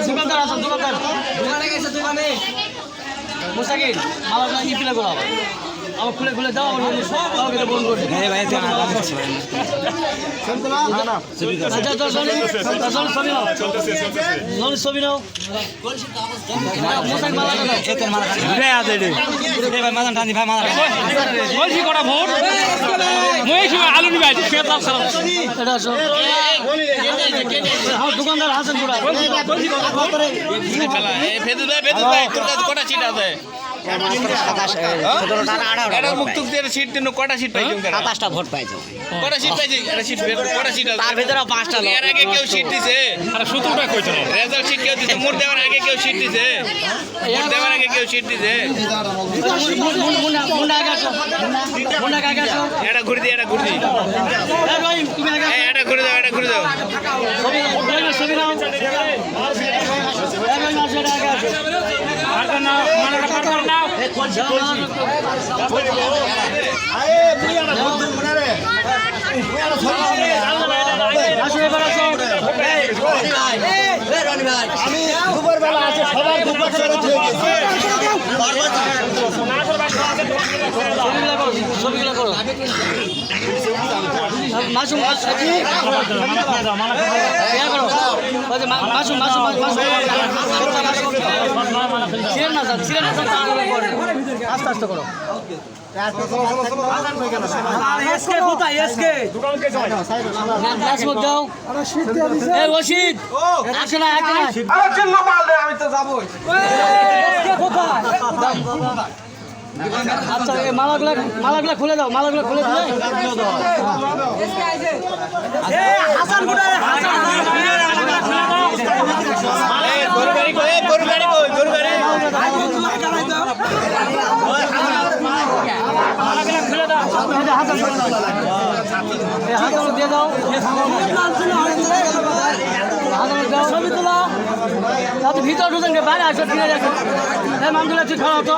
দোকানদার আছেন দোকানে গেছে দোকানে মুসাকিন মালা ই ফিলে করা আমার খুলে দাও আমার সব এটা বন্ধ করে এই ভাই তুই আমার কাছে ভাই শুনতে না না আচ্ছা ছবি নাও মুসাকিন মালা দাও এতের মালা ঘুরে আছে রে এই ভাই মালা টানি ভাই মালা বলছি কটা ভোট মই কি আলু নি ভাই খেত সালাম এটা সব হ্যাঁ দোকানদার হাসান পুরা বলছি কটা ভোট করে এই ফেদু ভাই তোর কাছে কটা সিট আছে মুক্তুক দিয়ে সিট দিন কটা সিট পাইছো 27টা ভোট পাইছো কটা সিট পাইছো এটা সিট কটা সিট আছে তার ভিতরে 5টা লোক এর আগে কেউ সিট দিছে আরে 17টা কইছো রেজাল্ট সিট কেউ দিছে মোট দেওয়ার আগে কেউ সিট দিছে মোট দেওয়ার আগে কেউ সিট দিছে মুন্ডা আগাছো এটা ঘুরে দি এই রহিম তুমি আগা এটা ঘুরে দাও ছবি নাও এই রহিম আসে আগাছো আগে না মানাটা পার কর নাও আরে বুইয়াটা ভোট দিন মনে রে বুইয়াটা ছবি আসো এবার আসো এই রনি ভাই আমি দুপুর বেলা আছে সবার দুপুর ছেড়ে দিয়ে গেছি ছবিগুলো করো মাসুম আস্তে আস্তে করো আচ্ছা মালাগুলা খুলে দাও মালাগুলা খুলে দিলে দিয়ে দাও ছবি তোলা ভিতর ঢুকেন বাইরে আসো ফিরে যাচ্ছ মামদুল্লাহ তুই খাওয়া হতো